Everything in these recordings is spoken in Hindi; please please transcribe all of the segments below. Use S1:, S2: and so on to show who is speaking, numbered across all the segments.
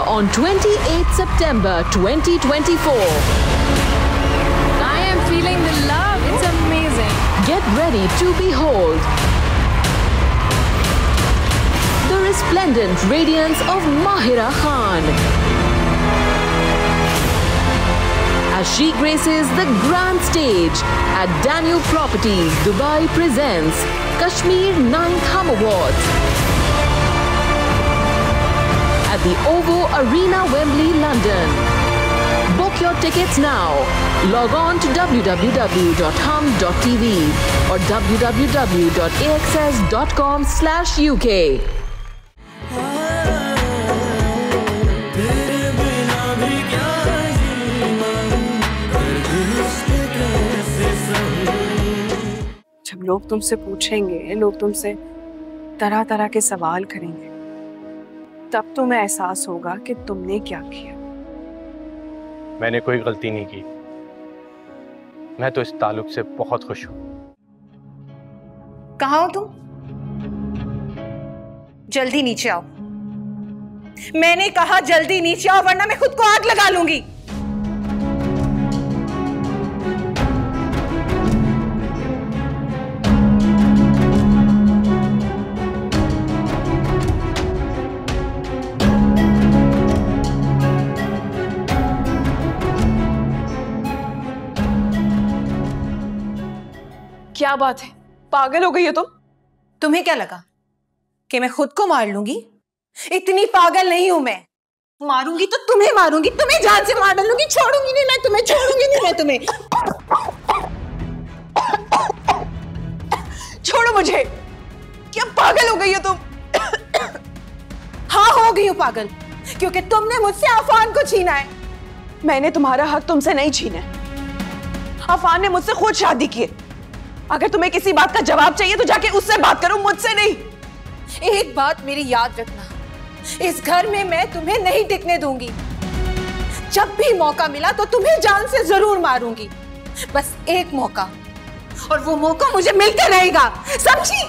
S1: on 28th September 2024.
S2: I am feeling the love. It's amazing.
S1: Get ready to behold the resplendent radiance of Mahira Khan as she graces the grand stage at Daniel Properties Dubai presents Kashmir 9th Hum Awards at the OVO Arena, Wembley, London. Book your tickets now. Log on to www.hum.tv or www.axs.com/UK.
S3: जब लोग तुमसे पूछेंगे, लोग तुमसे तरह तरह के सवाल करेंगे, तब तुम्हें एहसास होगा कि तुमने क्या किया।
S4: मैंने कोई गलती नहीं की। मैं तो इस ताल्लुक से बहुत खुश हूं।
S5: कहाँ हो तुम? जल्दी नीचे आओ। मैंने कहा जल्दी नीचे आओ, वरना मैं खुद को आग लगा लूंगी।
S3: क्या बात है, पागल हो गई हो तुम?
S5: तुम्हें क्या लगा कि मैं खुद को मार लूंगी? इतनी पागल नहीं हूं मैं। मारूंगी तो तुम्हें मारूंगी, तुम्हें जान से मार डालूंगी। छोड़ूंगी नहीं मैं तुम्हें, छोड़ूंगी नहीं मैं तुम्हें। छोड़ो मुझे। क्या पागल हो गई हो तुम? हाँ, हो गई हूं पागल, क्योंकि तुमने मुझसे अफान को छीना है।
S3: मैंने तुम्हारा हक तुमसे नहीं छीना। अफान ने मुझसे खुद शादी की है। अगर तुम्हें किसी बात का जवाब चाहिए तो जाके उससे बात करो, मुझसे नहीं।
S5: एक बात मेरी याद रखना, इस घर में मैं तुम्हें नहीं टिकने दूंगी। जब भी मौका मिला तो तुम्हें जान से जरूर मारूंगी। बस एक मौका, और वो मौका मुझे मिलते रहेगा, समझी?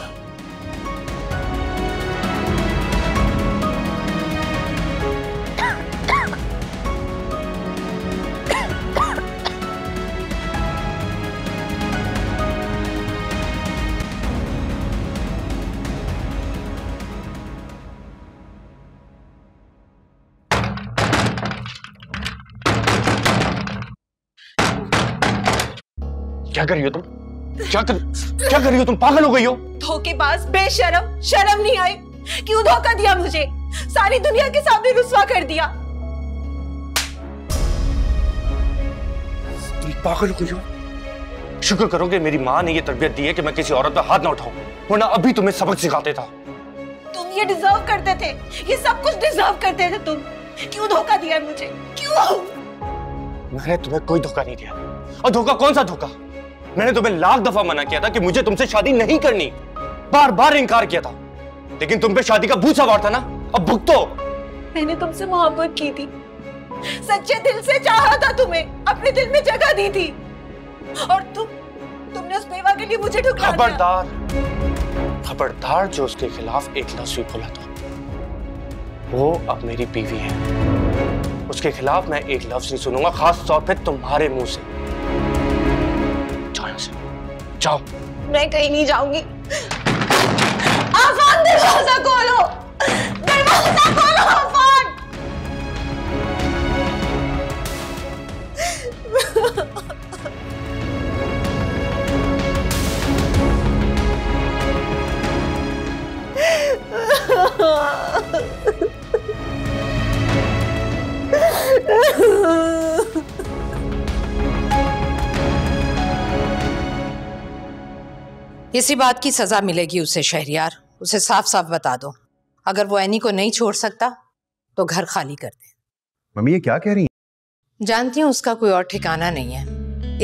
S4: क्या कर रही हो तुम? क्या कर रही हो तुम? पागल हो गई हो?
S5: धोखेबाज, बेशरम, शर्म नहीं आई? क्यों धोखा दिया मुझे? सारी दुनिया के सामने रुस्वा कर दिया।
S4: तुम पागल हो गई हो? शुक्र करो कि मेरी माँ ने ये तरबियत दी है कि मैं किसी औरत पर हाथ ना उठाऊं, वरना अभी तुम्हें सबक सिखाते था।
S5: तुम ये डिजर्व करते थे, ये सब कुछ डिजर्व करते थे तुम। क्यों धोखा दिया मुझे? क्यों?
S4: मैंने तुम्हें कोई धोखा नहीं दिया। और धोखा कौन सा धोखा? मैंने तुम्हें लाख दफा मना किया था कि मुझे तुमसे शादी नहीं करनी। बार बार इनकार किया था, लेकिन तुम पे शादी का भूत सवार था ना। अब भुगतो।
S5: मैंने तुमसे मोहब्बत की थी, सच्चे दिल से चाहा था तुम्हें, अपने दिल में जगह दी थी, और तुमने उस बेवा के लिए मुझे ठुकरा दिया।
S4: खबरदार जो उसके खिलाफ एक लफ्ज़ भी बोला था, वो अब मेरी बीवी है। उसके खिलाफ मैं एक लफ्ज नहीं सुनूंगा, खास तौर पे तुम्हारे मुंह से। जाओ।
S5: मैं कहीं नहीं जाऊंगी। आफान, दरवाजा खोलो, दरवाजा खोलो आफान।
S6: इसी बात की सजा मिलेगी उसे शहरियार। उसे साफ साफ बता दो, अगर वो एनी को नहीं छोड़ सकता तो घर खाली कर दे।
S7: मम्मी ये क्या कह रही हैं?
S6: जानती हूँ उसका कोई और ठिकाना नहीं है,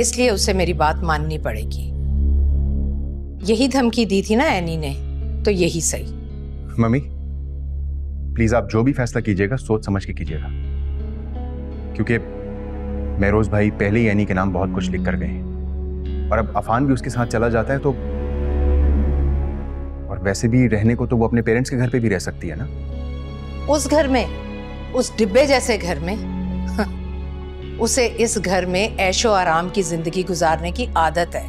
S6: इसलिए उसे मेरी बात माननी पड़ेगी। यही धमकी दी थी ना एनी ने, तो यही सही।
S7: मम्मी प्लीज आप जो भी फैसला कीजिएगा सोच समझ के कीजिएगा, क्योंकि महरोज भाई पहले ही एनी के नाम बहुत कुछ लिख कर गए हैं, और अब अफान भी उसके साथ चला जाता है तो, और वैसे भी रहने को तो वो अपने पेरेंट्स के घर पे भी रह सकती है ना।
S6: उस घर में उस डिब्बे जैसे घर में उसे इस घर में ऐशो आराम की जिंदगी गुजारने की आदत है,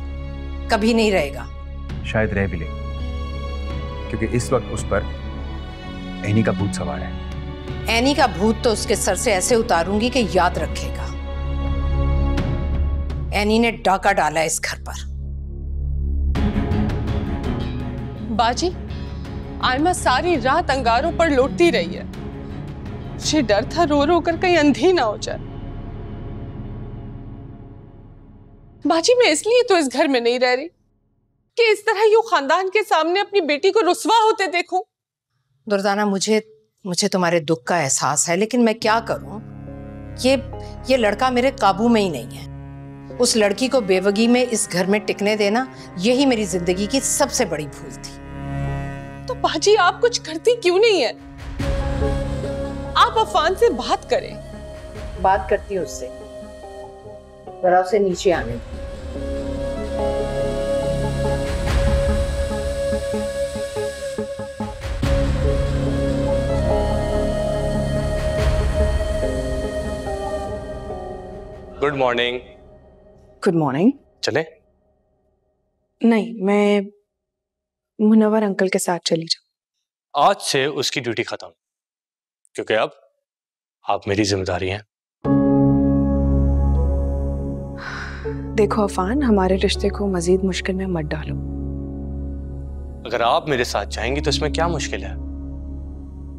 S6: कभी नहीं रहेगा।
S7: शायद रह भी ले, क्योंकि इस वक्त उस पर एनी का भूत सवार है।
S6: एनी का भूत तो उसके सर से ऐसे उतारूंगी कि याद रखेगा। एनी ने डाका डाला इस घर पर।
S3: बाजी, आयमा सारी रात अंगारों पर लौटती रही है। मुझे डर था रो रो कर कहीं अंधी ना हो जाए। बाजी, मैं इसलिए तो इस घर में नहीं रह रही कि इस तरह यूं खानदान के सामने अपनी बेटी को रुस्वा होते देखूं।
S6: दुर्दाना, मुझे तुम्हारे दुख का एहसास है, लेकिन मैं क्या करूं? ये लड़का मेरे काबू में ही नहीं है। उस लड़की को बेवगी में इस घर में टिकने देना, यही मेरी जिंदगी की सबसे बड़ी भूल थी।
S3: तो बाजी, आप कुछ करती क्यों नहीं है? आप अफान से बात करें।
S6: बात करती हूँ उससे, जरा उसे नीचे आने दो।
S4: Good morning.
S3: Good morning.
S4: चले?
S3: नहीं, मैं मुनव्वर अंकल के साथ चली जाऊं।
S4: आज से उसकी ड्यूटी खत्म, क्योंकि अब आप मेरी जिम्मेदारी हैं।
S3: देखो अफान, हमारे रिश्ते को मजीद मुश्किल में मत डालो।
S4: अगर आप मेरे साथ जाएंगी तो इसमें क्या मुश्किल है?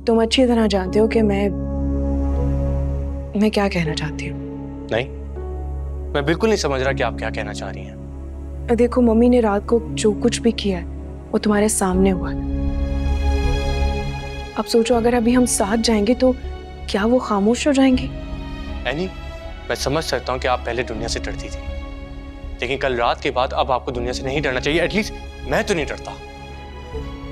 S3: तुम अच्छी तरह जानते हो कि मैं क्या कहना चाहती हूँ।
S4: नहीं, मैं बिल्कुल नहीं समझ रहा कि आप क्या कहना चाह रही हैं।
S3: देखो, मम्मी ने रात को जो कुछ भी किया है वो तुम्हारे सामने हुआ है। अब सोचो, अगर अभी हम साथ जाएंगे तो क्या वो खामोश हो जाएंगे?
S4: एनी, मैं समझ सकता हूँ कि आप पहले दुनिया से डरती थी, लेकिन कल रात के बाद अब आपको दुनिया से नहीं डरना चाहिए। एटलीस्ट मैं तो नहीं डरता।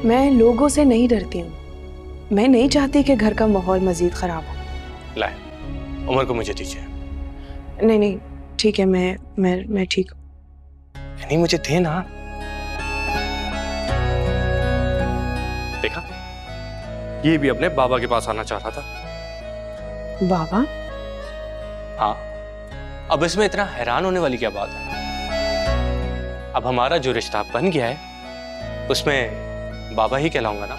S3: मैं लोगों से नहीं डरती हूँ। मैं नहीं चाहती कि घर का माहौल मजीद खराब हो।
S4: लाए, उमर को मुझे दीजिए।
S3: नहीं, ठीक है, मैं ठीक हूँ।
S4: एनी, मुझे दे ना। देखा, ये भी अपने बाबा के पास आना चाह रहा था।
S3: बाबा?
S4: हाँ, अब इसमें इतना हैरान होने वाली क्या बात है? अब हमारा जो रिश्ता बन गया है उसमें बाबा ही कहलाऊंगा ना।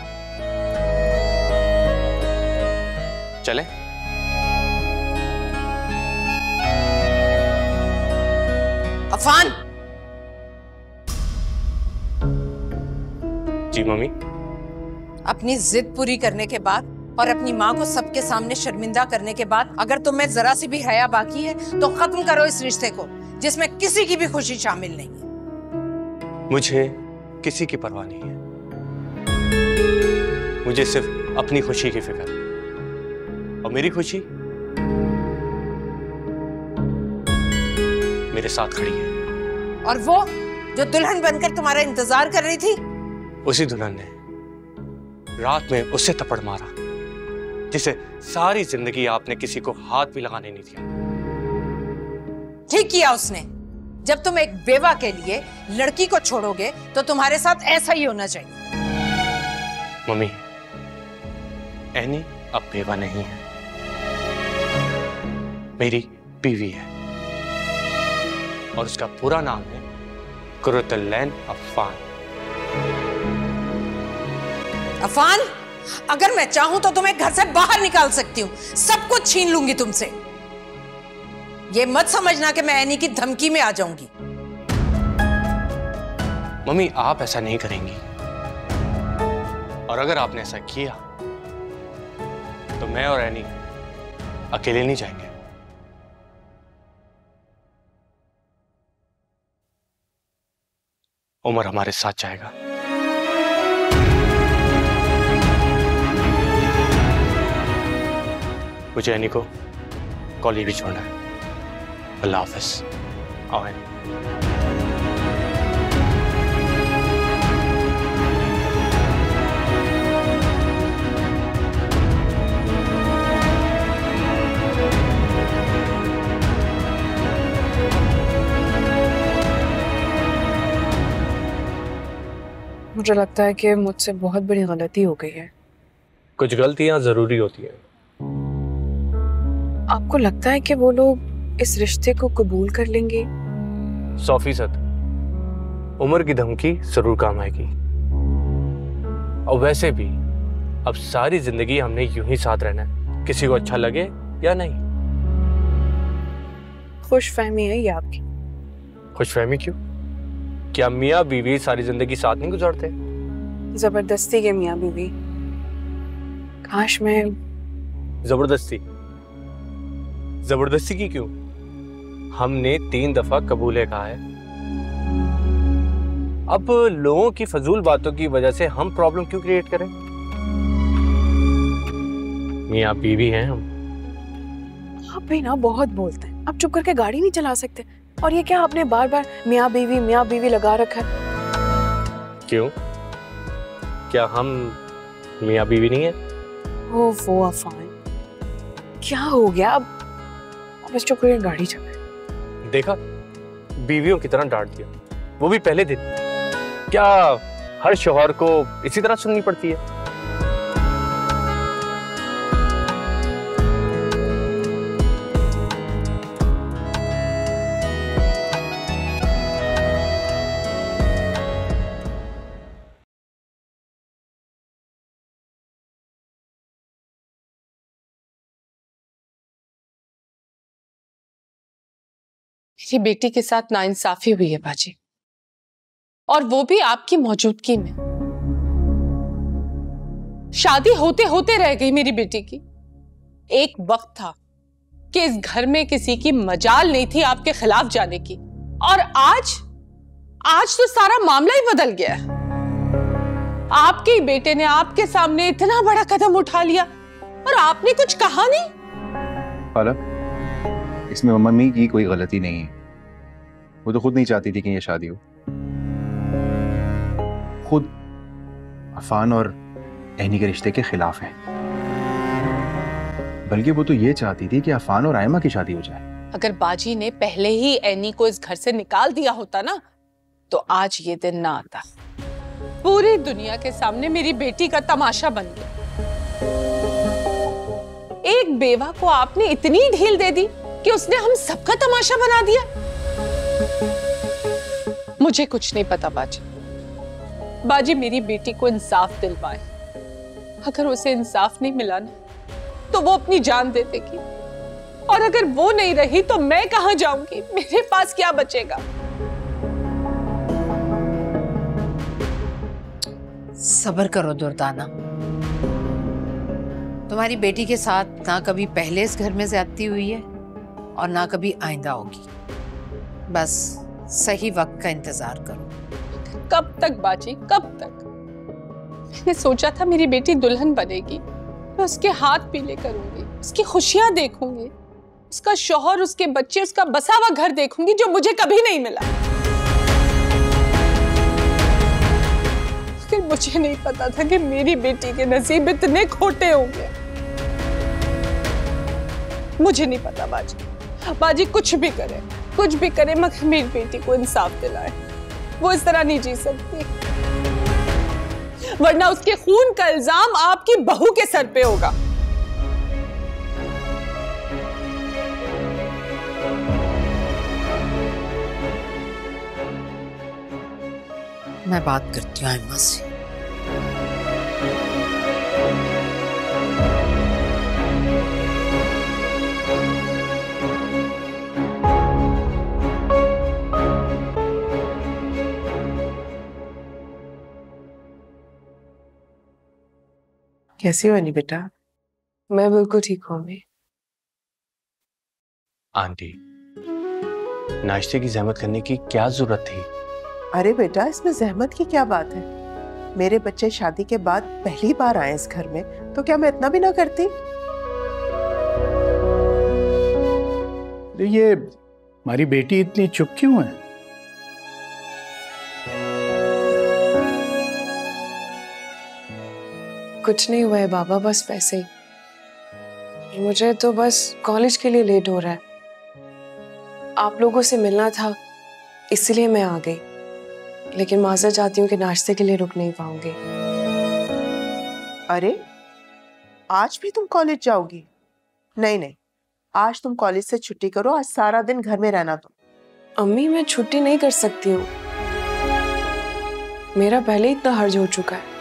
S4: चले?
S6: अफान!
S4: जी मम्मी।
S6: अपनी जिद पूरी करने के बाद और अपनी माँ को सबके सामने शर्मिंदा करने के बाद अगर तुम में जरा सी भी हया बाकी है तो खत्म करो इस रिश्ते को, जिसमें किसी की भी खुशी शामिल नहीं है।
S4: मुझे किसी की परवाह नहीं है, मुझे सिर्फ अपनी खुशी की फिक्र है। और मेरी खुशी मेरे साथ खड़ी है।
S6: और वो जो दुल्हन बनकर तुम्हारा इंतजार कर रही थी,
S4: उसी दुल्हन ने रात में उससे थप्पड़ मारा जिसे सारी जिंदगी आपने किसी को हाथ भी लगाने नहीं दिया।
S6: ठीक किया उसने। जब तुम एक बेवा के लिए लड़की को छोड़ोगे तो तुम्हारे साथ ऐसा ही होना चाहिए।
S4: मम्मी, एनी अब बेवा नहीं है, मेरी बीवी है और उसका पूरा नाम है कुर्रतुल-ऐन अफान।
S6: अफान, अगर मैं चाहूं तो तुम्हें घर से बाहर निकाल सकती हूँ, सब कुछ छीन लूंगी तुमसे। ये मत समझना कि मैं एनी की धमकी में आ जाऊंगी।
S4: मम्मी, आप ऐसा नहीं करेंगी, और अगर आपने ऐसा किया तो मैं और एनी अकेले नहीं जाएंगे। उमर हमारे साथ जाएगा। मुझे एनी को कॉलेज भी छोड़ना है। अल्लाह हाफिज। आओ एनी।
S3: मुझे लगता है कि मुझसे बहुत बड़ी गलती हो गई है।
S4: कुछ गलतियां जरूरी होती हैं।
S3: आपको लगता है कि वो लोग इस रिश्ते को कबूल कर लेंगे?
S4: 100%। उम्र की धमकी जरूर काम आएगी। और वैसे भी अब सारी जिंदगी हमने यूं ही साथ रहना है, किसी को अच्छा लगे या नहीं।
S3: खुशफहमी है ये आपकी।
S4: खुशफहमी क्यों? क्या मियाँ बीवी सारी जिंदगी साथ नहीं गुजारते?
S3: जबरदस्ती के मियाँ बीवी। काश मैं
S4: जबरदस्ती? जबरदस्ती की क्यों? हमने 3 दफा कबूले कहा है। अब लोगों की फजूल बातों की वजह से हम प्रॉब्लम क्यों क्रिएट करें? मियाँ बीवी हैं हम।
S3: आप भी ना बहुत बोलते हैं। आप चुप करके गाड़ी नहीं चला सकते। और ये क्या आपने बार बार मियाँ बीवी लगा रखा है?
S4: क्यों? क्या हम मियाँ बीवी नहीं है?
S3: वो अफान, क्या हो गया? अब बस चुप करके गाड़ी चलाए।
S4: देखा, बीवियों की तरह डांट दिया, वो भी पहले दिन। क्या हर शौहर को इसी तरह सुननी पड़ती है?
S8: मेरी बेटी के साथ नाइंसाफी हुई है बाजी, और वो भी आपकी मौजूदगी में। शादी होते होते रह गई मेरी बेटी की। एक वक्त था कि इस घर में किसी की मजाल नहीं थी आपके खिलाफ जाने की, और आज तो सारा मामला ही बदल गया है। आपके ही बेटे ने आपके सामने इतना बड़ा कदम उठा लिया और आपने कुछ कहा नहीं।
S7: पालक, इसमें मम्मी की कोई गलती नहीं है। वो तो खुद नहीं चाहती थी कि ये शादी हो। खुद अफान और एनी के रिश्ते के खिलाफ है। बल्कि वो तो ये चाहती थी कि अफान और आयमा की शादी हो जाए।
S8: अगर बाजी ने पहले ही एनी को इस घर से निकाल दिया होता ना, तो आज ये दिन ना आता। पूरी दुनिया के सामने मेरी बेटी का तमाशा बन गया। एक बेवा को आपने इतनी ढील दे दी कि उसने हम सबका तमाशा बना दिया। मुझे कुछ नहीं पता बाजी मेरी बेटी को इंसाफ दिलवाए। अगर उसे इंसाफ नहीं मिला ना, तो वो अपनी जान दे देगी, और अगर वो नहीं रही तो मैं कहां जाऊंगी? मेरे पास क्या बचेगा?
S6: सब्र करो दुर्दाना। तुम्हारी बेटी के साथ ना कभी पहले इस घर में ज्यादती हुई है और ना कभी आइंदा होगी। बस सही वक्त का इंतजार करो।
S8: कब तक बाजी, कब तक? मैंने सोचा था मेरी बेटी दुल्हन बनेगी, मैं उसके हाथ पीले करूंगी, उसकी खुशियां देखूंगी, उसका शौहर, उसके बच्चे, उसका बसा हुआ घर देखूंगी, जो मुझे कभी नहीं मिला। लेकिन मुझे नहीं पता था कि मेरी बेटी के नसीब इतने खोटे होंगे। मुझे नहीं पता बाजी कुछ भी करे मगर मेरी बेटी को इंसाफ दिलाए। वो इस तरह नहीं जी सकती, वरना उसके खून का इल्जाम आपकी बहू के सर पे होगा।
S6: मैं बात करती हूँ आयमा से।
S3: कैसी हो अनी बेटा? मैं बिल्कुल ठीक हूँ अम्मी।
S4: आंटी, नाश्ते की जहमत करने की क्या जरूरत थी?
S9: अरे बेटा, इसमें जहमत की क्या बात है? मेरे बच्चे शादी के बाद पहली बार आए इस घर में, तो क्या मैं इतना भी ना करती?
S10: ये हमारी बेटी इतनी चुप क्यों है?
S3: कुछ नहीं हुआ है बाबा, बस वैसे ही। मुझे तो बस कॉलेज के लिए लेट हो रहा है। आप लोगों से मिलना था, इसलिए मैं आ गई। लेकिन माजर चाहती हूँ कि नाश्ते के लिए रुक नहीं पाऊंगी।
S9: अरे, आज भी तुम कॉलेज जाओगी? नहीं नहीं, आज तुम कॉलेज से छुट्टी करो, आज सारा दिन घर में रहना तुम।
S3: अम्मी मैं छुट्टी नहीं कर सकती हूँ, मेरा पहले इतना हर्ज हो चुका है।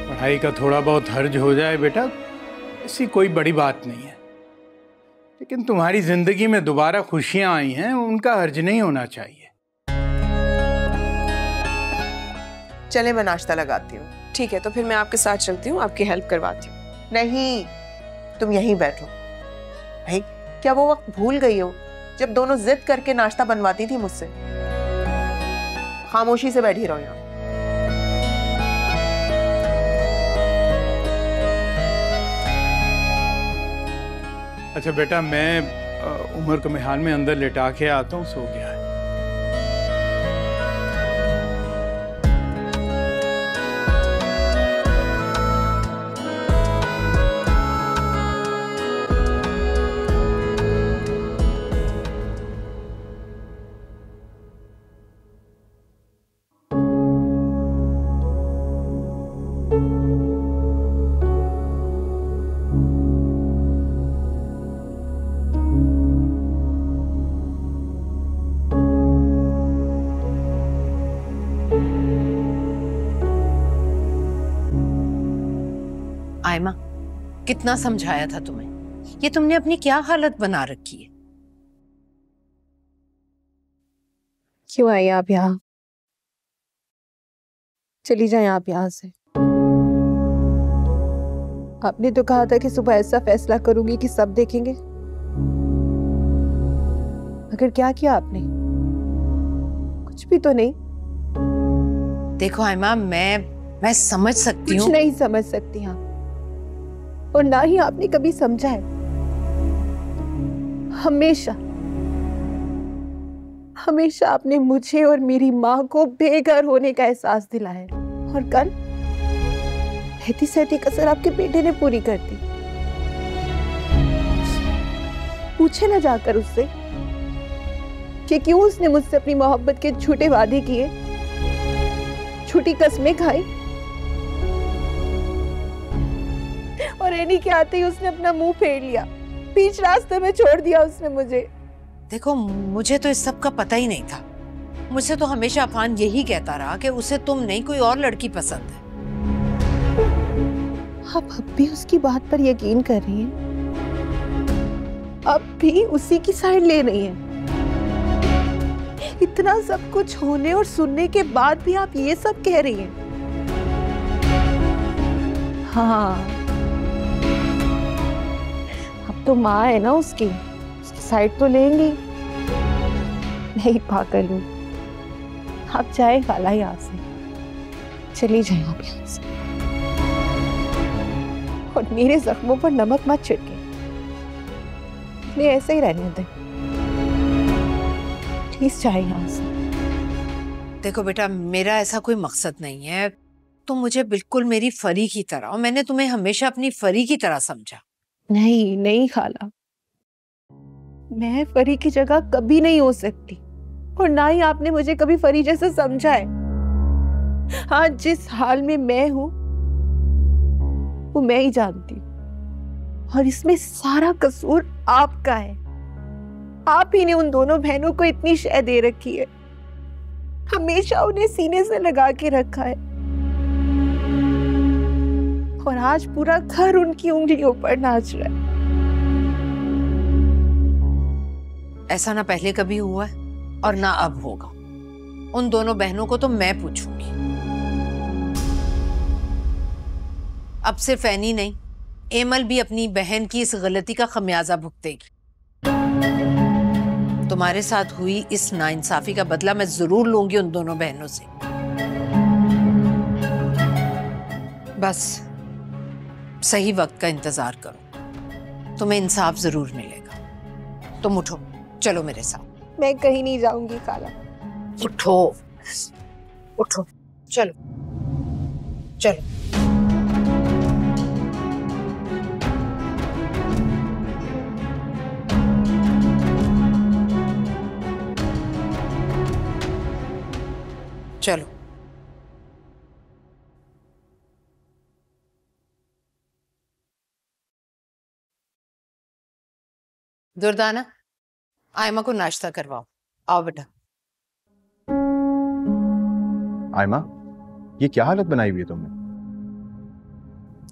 S10: पढ़ाई का थोड़ा बहुत हर्ज हो जाए बेटा, ऐसी कोई बड़ी बात नहीं है, लेकिन तुम्हारी जिंदगी में दोबारा खुशियां आई हैं, उनका हर्ज नहीं होना चाहिए।
S9: चले मैं नाश्ता लगाती हूँ।
S3: ठीक है, तो फिर मैं आपके साथ चलती हूँ, आपकी हेल्प करवाती हूँ।
S9: नहीं, तुम यहीं बैठो। भाई क्या वो वक्त भूल गई हो जब दोनों जिद करके नाश्ता बनवाती थी मुझसे? खामोशी से बैठी रहो यहाँ।
S10: अच्छा बेटा, मैं उमर को मेहाल में अंदर लेटा के आता हूँ, सो गया है।
S6: आयमा, कितना समझाया था तुम्हें, ये तुमने अपनी क्या हालत बना रखी है।
S5: क्यों आई आप यहाँ? चली जाए आप यहाँ से। आपने तो कहा था कि सुबह ऐसा फैसला करूंगी कि सब देखेंगे, मगर क्या किया आपने? कुछ भी तो नहीं।
S6: देखो आयमा, मैं समझ सकती हूँ।
S5: कुछ नहीं समझ सकती आप, और ना ही आपने कभी समझा है। हमेशा हमेशा आपने मुझे और मेरी माँ को बेघर होने का एहसास दिलाया, और कल रहती सहती कसर आपके बेटे ने पूरी कर दी। पूछे ना जाकर उससे कि क्यों उसने मुझसे अपनी मोहब्बत के झूठे वादे किए, झूठी कस्में खाई, और एनी के आते ही उसने अपना मुंह फेर लिया, बीच रास्ते में छोड़ दिया उसने मुझे।
S6: देखो, मुझे तो इस सब का पता ही नहीं था। मुझसे तो हमेशा अफान यही कहता रहा कि उसे तुम नहीं, कोई और लड़की पसंद है।
S5: आप अब भी उसकी बात पर यकीन कर रही हैं? अब भी उसी की साइड ले रही हैं? इतना सब कुछ होने और सुनने के बाद भी आप ये सब कह रही हैं? हाँ, तो माँ है ना उसकी साइड तो लेंगी। नहीं पागल हूँ, आप जाए खाला यहाँ से, चली जाए आप यहाँ से, और मेरे जख्मों पर नमक मत छिड़के, नहीं ऐसे ही रहने दें, प्लीज जाए यहाँ से।
S6: देखो बेटा, मेरा ऐसा कोई मकसद नहीं है, तुम मुझे बिल्कुल मेरी फरी की तरह, और मैंने तुम्हें हमेशा अपनी फरी की तरह समझा।
S5: नहीं नहीं खाला, मैं फरी की जगह कभी नहीं हो सकती, और ना ही आपने मुझे कभी फरी जैसा समझा है। हाँ, जिस हाल में मैं हूं वो मैं ही जानती हूँ, और इसमें सारा कसूर आपका है। आप ही ने उन दोनों बहनों को इतनी शय दे रखी है, हमेशा उन्हें सीने से लगा के रखा है, और आज पूरा घर उनकी उंगलियों पर नाच रहा है।
S6: ऐसा ना पहले कभी हुआ है और ना अब होगा। उन दोनों बहनों को तो मैं पूछूंगी। अब सिर्फ ऐनी नहीं, एमल भी अपनी बहन की इस गलती का खमियाजा भुगतेगी। तुम्हारे साथ हुई इस नाइंसाफी का बदला मैं जरूर लूंगी उन दोनों बहनों से। बस सही वक्त का इंतजार करो, तुम्हें इंसाफ जरूर मिलेगा। तुम उठो, चलो मेरे साथ।
S5: मैं कहीं नहीं जाऊंगी खाला।
S6: उठो उठो, चलो चलो। चलो। दुर्दाना, आयमा को नाश्ता करवाओ। आओ बेटा।
S7: आयमा, ये क्या हालत बनाई हुई है तुमने?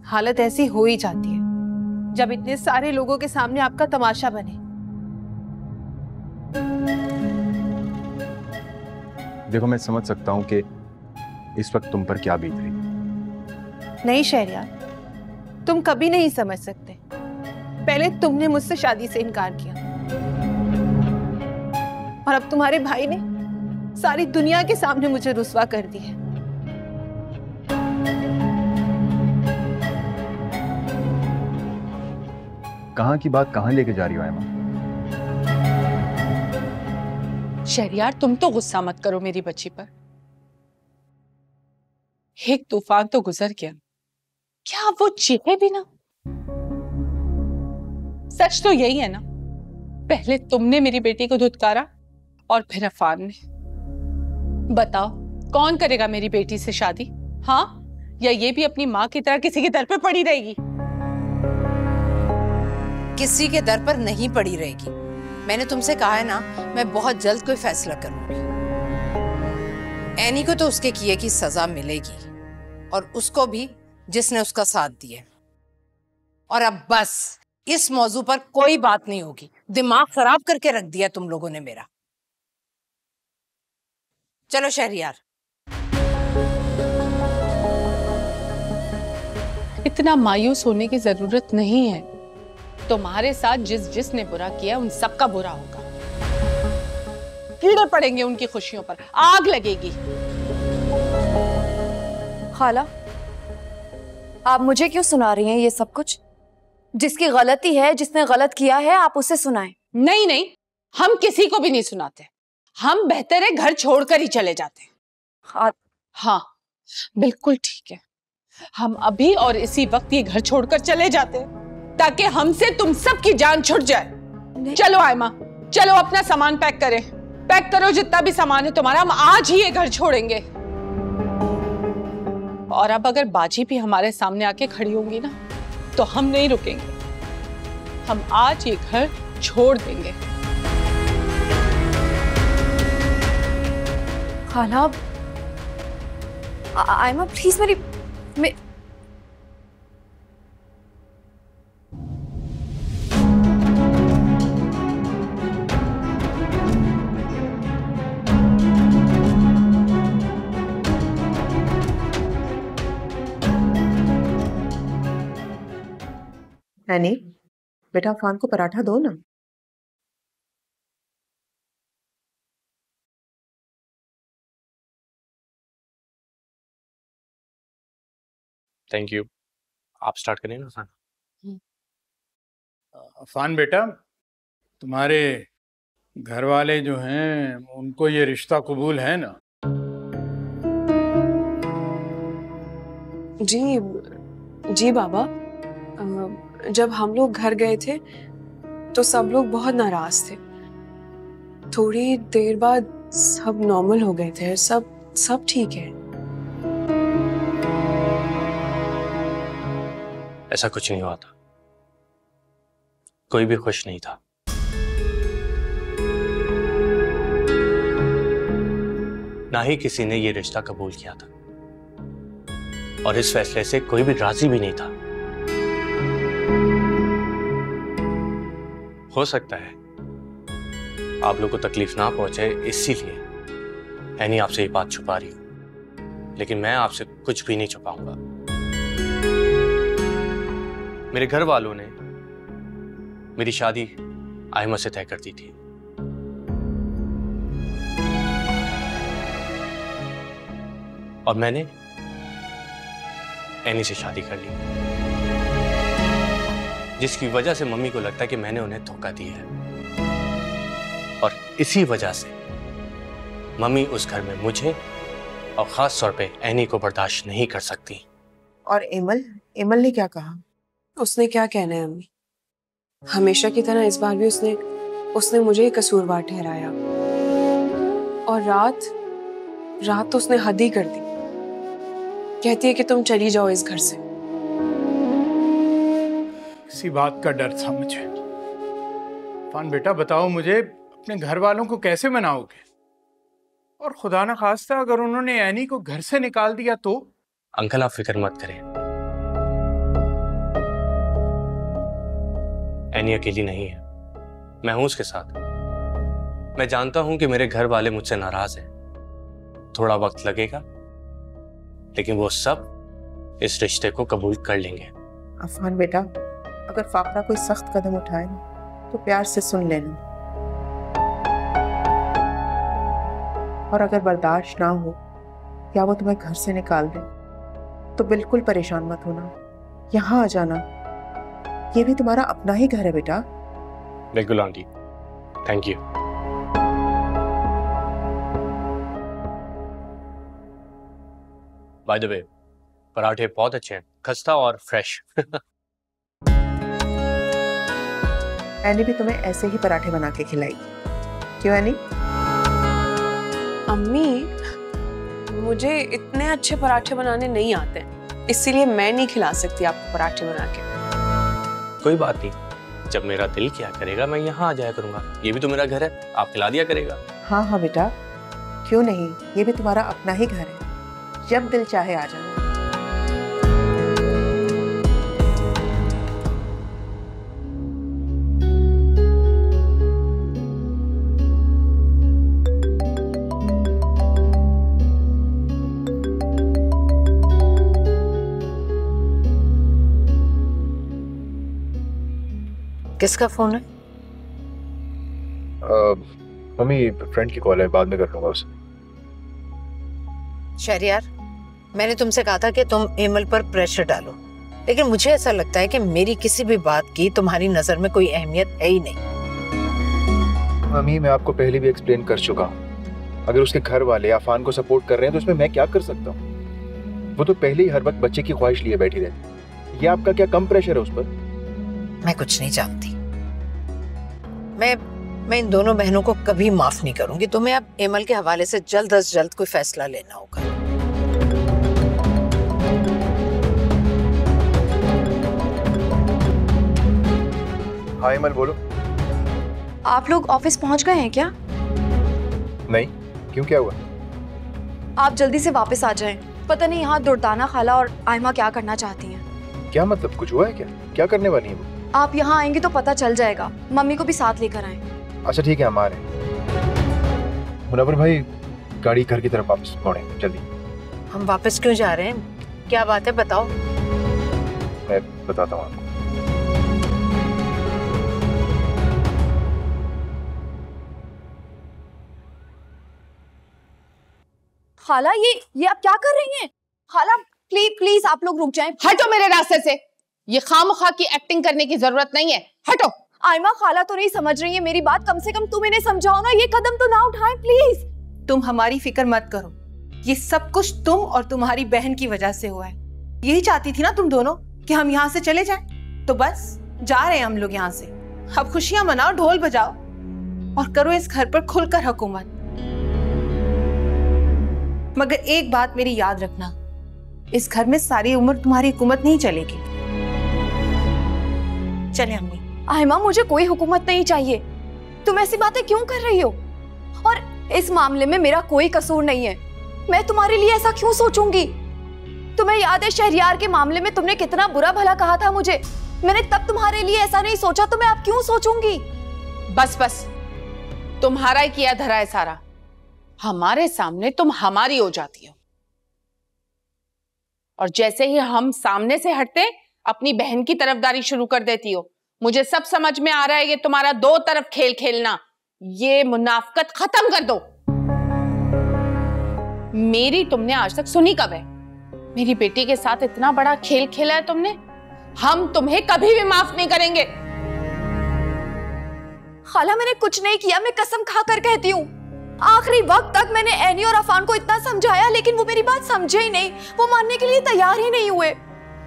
S5: हालत ऐसी हो ही जाती है जब इतने सारे लोगों के सामने आपका तमाशा बने।
S7: देखो, मैं समझ सकता हूं कि इस वक्त तुम पर क्या बीत रही है।
S5: नहीं शहरयार, तुम कभी नहीं समझ सकते। पहले तुमने मुझसे शादी से इनकार किया और अब तुम्हारे भाई ने सारी दुनिया के सामने मुझे रुस्वा कर दी है।
S7: कहां की बात कहां लेके जा रही हो आयमा?
S8: शहरयार, तुम तो गुस्सा मत करो मेरी बच्ची पर। एक तूफान तो गुजर गया, क्या वो चीखे भी ना? सच तो यही है ना, पहले तुमने मेरी बेटी को धुतकारा और फिर अफान ने। बताओ, कौन करेगा मेरी बेटी से शादी? हाँ, या ये भी अपनी माँ की तरह किसी के दर पे पड़ी रहेगी?
S6: किसी के दर पर नहीं पड़ी रहेगी। मैंने तुमसे कहा है ना, मैं बहुत जल्द कोई फैसला करूंगी। एनी को तो उसके किए की सजा मिलेगी, और उसको भी जिसने उसका साथ दिया। और अब बस इस मौजू पर कोई बात नहीं होगी। दिमाग खराब करके रख दिया तुम लोगों ने मेरा। चलो शहरयार।
S8: इतना मायूस होने की जरूरत नहीं है। तुम्हारे साथ जिसने बुरा किया उन सबका बुरा होगा। कीड़े पड़ेंगे उनकी खुशियों पर, आग लगेगी।
S2: खाला, आप मुझे क्यों सुना रही हैं ये सब कुछ? जिसकी गलती है, जिसने गलत किया है, आप उसे सुनाएं।
S8: नहीं नहीं, हम किसी को भी नहीं सुनाते। हम बेहतर है घर छोड़कर ही चले जाते हैं। हाँ, बिल्कुल ठीक है। हम अभी और इसी वक्त ये घर छोड़कर चले जाते हैं ताकि हमसे तुम सबकी जान छुट जाए। चलो आयमा, चलो अपना सामान पैक करें। पैक करो जितना भी सामान है तुम्हारा, हम आज ही ये घर छोड़ेंगे। और अब अगर बाजी भी हमारे सामने आके खड़ी होंगी ना, तो हम नहीं रुकेंगे। हम आज ये घर छोड़ देंगे।
S2: खाला, आयमा प्लीज मेरी
S9: एनी, बेटा अफान को पराठा दो ना।
S4: Thank you. आप स्टार्ट करें ना अफान।
S10: अफान बेटा, तुम्हारे घर वाले जो हैं उनको ये रिश्ता कबूल है ना?
S3: जी बाबा। जब हम लोग घर गए थे तो सब लोग बहुत नाराज थे। थोड़ी देर बाद सब नॉर्मल हो गए थे। सब ठीक है।
S4: ऐसा कुछ नहीं हुआ था, कोई भी खुश नहीं था। ना ही किसी ने ये रिश्ता कबूल किया था, और इस फैसले से कोई भी राजी भी नहीं था। हो सकता है आप लोग को तकलीफ ना पहुंचे, इसीलिए एनी आपसे ये बात छुपा रही हूं, लेकिन मैं आपसे कुछ भी नहीं छुपाऊंगा। मेरे घर वालों ने मेरी शादी आयमा से तय कर दी थी, और मैंने एनी से शादी कर ली, जिसकी वजह से मम्मी को लगता है कि मैंने उन्हें धोखा दिया है, और इसी वजह से मम्मी उस घर में मुझे और खास तौर पे एनी को बर्दाश्त नहीं कर सकती।
S9: और एमल ने क्या कहा?
S3: उसने क्या कहना है अम्मी, हमेशा की तरह इस बार भी उसने मुझे ही कसूरवार ठहराया, और रात तो उसने हद ही कर दी। कहती है कि तुम चली जाओ इस घर से।
S10: इसी बात का डर था मुझे। अफान बेटा बताओ मुझे, अपने घर वालों को कैसे मनाओगे? और खुदा न खास्ता अगर उन्होंने एनी को घर से निकाल दिया तो?
S4: अंकल आप फिक्र मत करें, एनी अकेली नहीं है, मैं हूं उसके साथ। मैं जानता हूं कि मेरे घर वाले मुझसे नाराज हैं, थोड़ा वक्त लगेगा, लेकिन वो सब इस रिश्ते को कबूल कर लेंगे।
S9: अफान बेटा, अगर फाकरा कोई सख्त कदम उठाए ना तो प्यार से सुन लेना, और अगर बर्दाश्त ना हो या वो तुम्हें घर से निकाल दे तो बिल्कुल परेशान मत होना, यहाँ आ जाना, ये भी तुम्हारा अपना ही घर है बेटा।
S4: बिल्कुल aunty, thank you. By the way, पराठे बहुत अच्छे हैं, खस्ता और फ्रेश।
S9: एनी भी तुम्हें ऐसे ही पराठे बना के खिलाएगी, क्यों एनी?
S3: अम्मी, मुझे इतने अच्छे पराठे बनाने नहीं आते, इसीलिए मैं नहीं खिला सकती आपको पराठे बना के।
S4: कोई बात नहीं, जब मेरा दिल क्या करेगा मैं यहाँ आ जाया करूंगा, ये भी तो मेरा घर है, आप खिला दिया करेगा।
S9: हाँ हाँ बेटा, क्यों नहीं, ये भी तुम्हारा अपना ही घर है, जब दिल चाहे आ जाना।
S6: किसका फोन है?
S7: मम्मी फ्रेंड की कॉल है, बाद में कर लूंगा उसे।
S6: शहरियार, मैंने तुमसे कहा था कि तुम एमल पर प्रेशर डालो, लेकिन मुझे ऐसा लगता है कि मेरी किसी भी बात की तुम्हारी नजर में कोई अहमियत है ही नहीं।
S7: मम्मी मैं आपको पहले भी एक्सप्लेन कर चुका हूँ, अगर उसके घर वाले अफान को सपोर्ट कर रहे हैं तो उसमें मैं क्या कर सकता हूँ? वो तो पहले ही हर वक्त बच्चे की ख्वाहिश लिए बैठी रहती, ये आपका क्या कम प्रेशर है उस पर?
S6: मैं कुछ नहीं जानती, मैं इन दोनों बहनों को कभी माफ नहीं करूंगी। तुम्हें अब एमल के हवाले से जल्द अज जल्द कोई फैसला लेना होगा।
S7: हाँ एमल बोलो।
S2: आप लोग ऑफिस पहुंच गए हैं क्या?
S7: नहीं, क्यों क्या हुआ?
S2: आप जल्दी से वापस आ जाएं। पता नहीं यहाँ दुर्दाना खाला और आयमा क्या करना चाहती हैं।
S7: क्या मतलब, कुछ हुआ है क्या? क्या करने वाली है वो?
S2: आप यहाँ आएंगे तो पता चल जाएगा। मम्मी को भी साथ लेकर आए।
S7: अच्छा ठीक है, हम आ रहे हैं। मुनव्वर भाई गाड़ी घर की तरफ वापस मोड़े जल्दी।
S6: हम वापस क्यों जा रहे हैं, क्या बात है बताओ।
S7: मैं बताता हूँ आपको।
S2: खाला ये आप क्या कर रही हैं? खाला प्लीज प्लीज आप लोग रुक जाएं।
S8: हटो मेरे रास्ते से, ये खामखा की एक्टिंग करने की जरूरत नहीं है, हटो।
S2: आयमा खाला तो नहीं समझ रही है मेरी बात, कम से कम तुम इन्हें समझाओ ना, ये कदम तो ना उठाएं प्लीज।
S5: तुम हमारी फिक्र मत करो, ये सब कुछ तुम और तुम्हारी बहन की वजह से हुआ है। यही चाहती थी ना तुम दोनों कि हम यहाँ से चले जाएं, तो बस जा रहे हैं हम लोग यहाँ से। अब खुशियां मनाओ, ढोल बजाओ और करो इस घर पर खुलकर हुकूमत। मगर एक बात मेरी याद रखना, इस घर में सारी उम्र तुम्हारी हुकूमत नहीं चलेगी। चले अम्मी।
S2: आयमा मुझे कोई हुकूमत नहीं चाहिए, तुम ऐसी बातें क्यों कर रही हो? और इस मामले में मेरा कोई कसूर नहीं है, मैं तुम्हारे लिए ऐसा क्यों सोचूंगी? तुम्हें याद है शहरियार के मामले में तुमने कितना बुरा भला कहा था मुझे, मैंने तब तुम्हारे लिए ऐसा नहीं सोचा, तो मैं अब क्यों सोचूंगी?
S8: बस बस, तुम्हारा ही किया धरा है सारा, हमारे सामने तुम हमारी हो जाती हो, और जैसे ही हम सामने से हटते अपनी बहन की तरफदारी शुरू कर देती हो। मुझे सब समझ में आ रहा है, ये तुम्हारा दो तरफ खेल खेलना, ये मुनाफकत खत्म कर दो। मेरी तुमने आज तक सुनी कब है? मेरी बेटी के साथ इतना बड़ा खेल खेला है तुमने, हम तुम्हें कभी भी माफ नहीं करेंगे।
S2: खाला मैंने कुछ नहीं किया, मैं कसम खाकर कहती हूँ। आखिरी वक्त तक मैंने एनी और अफान को इतना समझाया, लेकिन वो मेरी बात समझे ही नहीं, वो मानने के लिए तैयार ही नहीं हुए।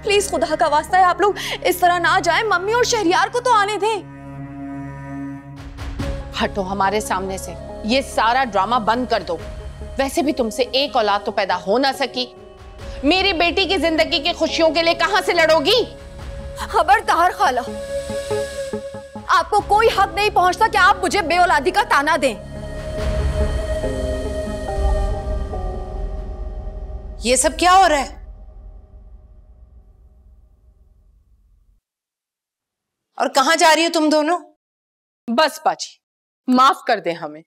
S2: प्लीज खुदा का वास्ता है आप लोग इस तरह ना जाएं, मम्मी और शहरियार को तो आने दें।
S8: हटो हमारे सामने से, ये सारा ड्रामा बंद कर दो। वैसे भी तुमसे एक औलाद तो पैदा हो ना सकी, मेरी बेटी की जिंदगी की खुशियों के लिए कहां से लड़ोगी?
S2: खबरदार खाला, आपको कोई हक नहीं पहुंचता कि आप मुझे बेऔलादी का ताना दें।
S6: ये सब क्या हो रहा है? और कहां जा रही हो तुम दोनों?
S8: बस बाजी, माफ कर दे हमें।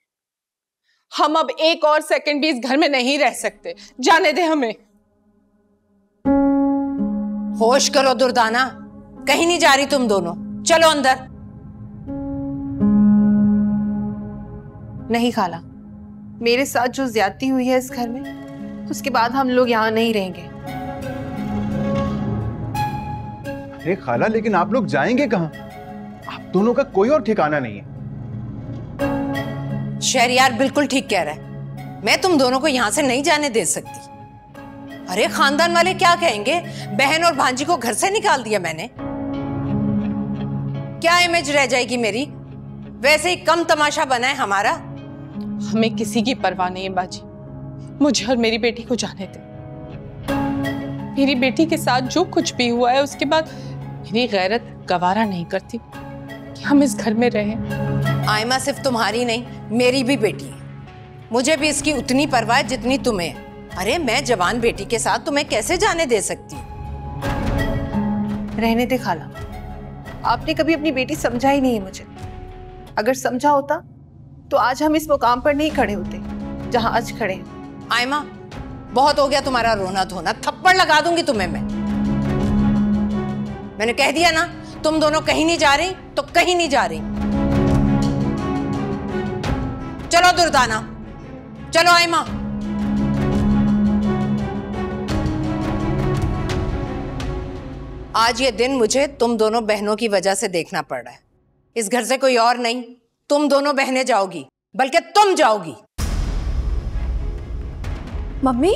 S8: हम अब एक और सेकंड भी इस घर में नहीं रह सकते। जाने दे हमें।
S6: होश करो दुर्दाना, कहीं नहीं जा रही तुम दोनों। चलो अंदर।
S9: नहीं खाला, मेरे साथ जो ज्यादती हुई है इस घर में, उसके बाद हम लोग यहाँ नहीं रहेंगे।
S7: अरे खाला, लेकिन आप लोग जाएंगे कहाँ? आप दोनों का कोई और ठिकाना नहीं है।
S6: शहरयार बिल्कुल ठीक कह रहा है। मैं तुम दोनों को यहां से नहीं जाने दे सकती। अरे खानदान वाले क्या कहेंगे? बहन और भांजी को घर से निकाल दिया मैंने। क्या इमेज रह जाएगी मेरी? वैसे ही कम तमाशा बना है हमारा।
S8: हमें किसी की परवाह नहीं है बाजी। मुझे और मेरी बेटी को जाने दे। मेरी बेटी के साथ जो कुछ भी हुआ है, उसके बाद मेरी गैरत गवारा नहीं करती कि हम इस घर में रहें।
S6: आयमा सिर्फ तुम्हारी नहीं, मेरी भी बेटी है। मुझे भी इसकी उतनी परवाह है जितनी तुम्हें है। अरे मैं जवान बेटी के साथ तुम्हें कैसे जाने दे सकती?
S9: रहने दे खाला, आपने कभी अपनी बेटी समझा ही नहीं है मुझे। अगर समझा होता तो आज हम इस मुकाम पर नहीं खड़े होते जहां आज खड़े हैं।
S6: आयमा, बहुत हो गया तुम्हारा रोना धोना। थप्पड़ लगा दूंगी तुम्हें मैं। मैंने कह दिया ना, तुम दोनों कहीं नहीं जा रही तो कहीं नहीं जा रही। चलो दुर्दाना, चलो आयमा। आज ये दिन मुझे तुम दोनों बहनों की वजह से देखना पड़ रहा है। इस घर से कोई और नहीं, तुम दोनों बहनें जाओगी, बल्कि तुम जाओगी।
S2: मम्मी,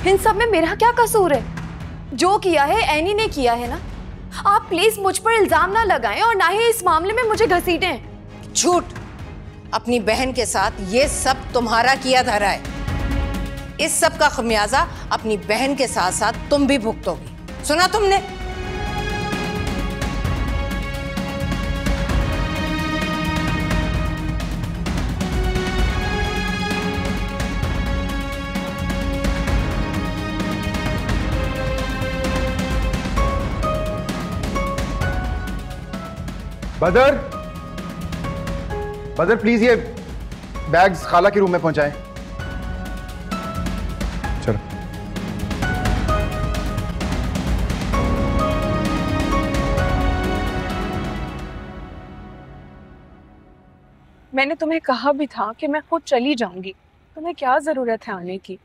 S2: इन सब में मेरा क्या कसूर है? जो किया है एनी ने किया है ना। आप प्लीज मुझ पर इल्जाम ना लगाएं और ना ही इस मामले में मुझे घसीटें।
S6: झूठ। अपनी बहन के साथ ये सब तुम्हारा किया धरा है। इस सब का खमियाजा अपनी बहन के साथ साथ तुम भी भुगतोगी। सुना तुमने?
S7: बदर, बदर प्लीज ये बैग्स खाला के रूम में पहुंचाएं। चलो।
S3: मैंने तुम्हें कहा भी था कि मैं खुद चली जाऊंगी। तुम्हें क्या जरूरत है आने की?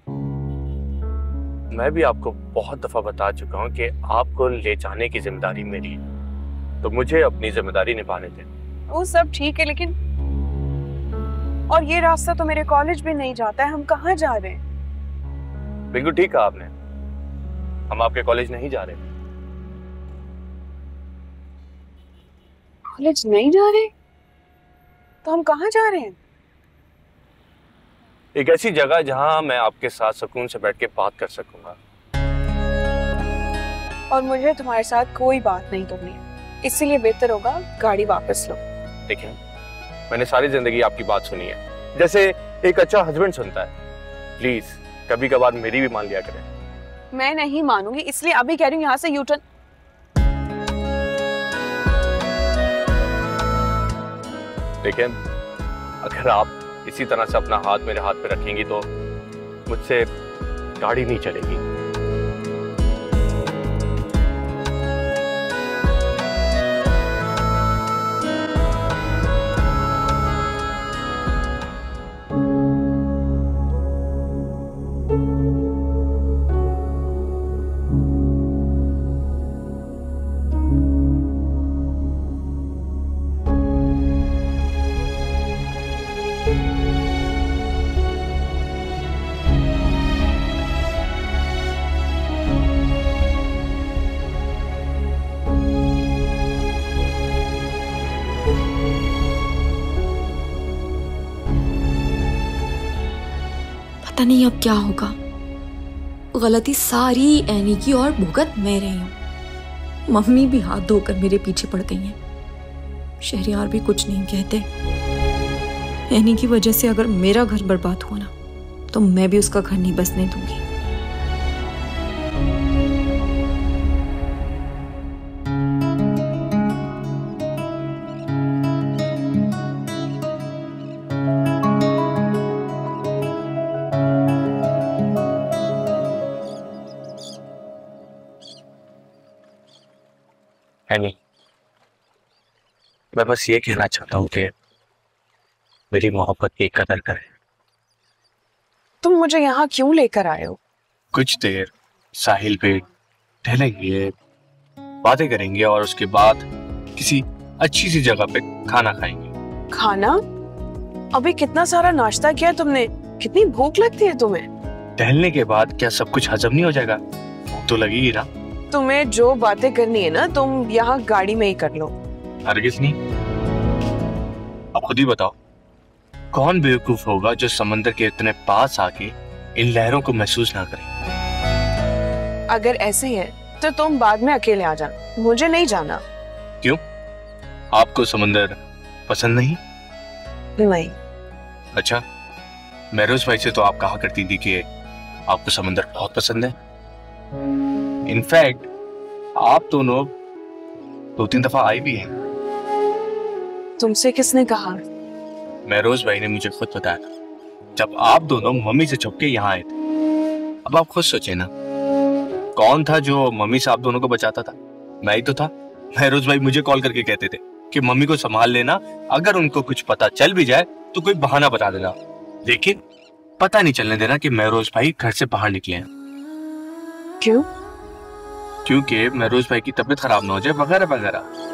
S4: मैं भी आपको बहुत दफा बता चुका हूँ कि आपको ले जाने की जिम्मेदारी मेरी है, तो मुझे अपनी जिम्मेदारी निभाने दें।
S3: वो सब ठीक है, लेकिन और ये रास्ता तो मेरे कॉलेज भी नहीं जाता है। हम कहाँ जा रहे हैं?
S4: बिल्कुल ठीक कहा आपने, हम आपके कॉलेज नहीं जा रहे।
S3: कॉलेज नहीं जा रहे? तो हम कहाँ जा रहे हैं?
S4: एक ऐसी जगह जहां मैं आपके साथ सुकून से बैठ के बात कर सकूंगा।
S3: और मुझे तुम्हारे साथ कोई बात नहीं करनी, इसलिए बेहतर होगा गाड़ी वापस लो।
S4: देखिए, मैंने सारी जिंदगी आपकी बात सुनी है, जैसे एक अच्छा हस्बैंड सुनता है। प्लीज कभी कभार मेरी भी मान लिया करें।
S3: मैं नहीं मानूंगी, इसलिए अभी कह रही हूँ यहाँ से यू टर्न।
S4: देखिए, अगर आप इसी तरह से अपना हाथ मेरे हाथ पे रखेंगी तो मुझसे गाड़ी नहीं चलेगी।
S2: पता नहीं अब क्या होगा। गलती सारी एनी की और भुगत मैं रही हूँ। मम्मी भी हाथ धोकर मेरे पीछे पड़ गई हैं। शहरियार भी कुछ नहीं कहते। एनी की वजह से अगर मेरा घर बर्बाद हुआ ना, तो मैं भी उसका घर नहीं बसने दूंगी।
S4: एनी, मैं बस ये कहना चाहता हूँ कि मेरी मोहब्बत की कदर करें।
S3: तुम मुझे यहाँ क्यों लेकर आए हो?
S4: कुछ देर साहिल पे टहलेंगे, बातें करेंगे और उसके बाद किसी अच्छी सी जगह पे खाना खाएंगे।
S3: खाना? अभी कितना सारा नाश्ता किया तुमने, कितनी भूख लगती है तुम्हें?
S4: टहलने के बाद क्या सब कुछ हजम नहीं हो जाएगा? भूख तो लगेगी ना।
S3: तुम्हें जो बातें करनी है ना, तुम यहाँ गाड़ी में ही कर लो।
S4: हरगिज नहीं। अब खुद ही बताओ, कौन बेवकूफ होगा जो समंदर के इतने पास आके इन लहरों को महसूस ना करे?
S3: अगर ऐसे है तो तुम बाद में अकेले आ जाना, मुझे नहीं जाना।
S4: क्यों? आपको समंदर पसंद नहीं?
S3: नहीं।
S4: अच्छा, महरोज भाई से तो आप कहा करती थी कि आपको समंदर बहुत पसंद है। इनफैक्ट आप दोनों 2-3 दफा आई भी हैं।
S3: तुमसे किसने कहा?
S4: महरोज भाई ने मुझे खुद बताया था, जब आप दोनों मम्मी से छुप के यहाँ आए थे। अब आप खुद सोचे ना, कौन था जो मम्मी से आप दोनों को बचाता था? मैं ही तो था। महरोज भाई मुझे कॉल करके कहते थे कि मम्मी को संभाल लेना, अगर उनको कुछ पता चल भी जाए तो कोई बहाना बता देना, लेकिन पता नहीं चलने देना कि महरोज भाई घर से बाहर निकले हैं।
S3: क्यों?
S4: क्योंकि महरोज भाई की तबीयत खराब ना हो जाए, वगैरह वगैरह।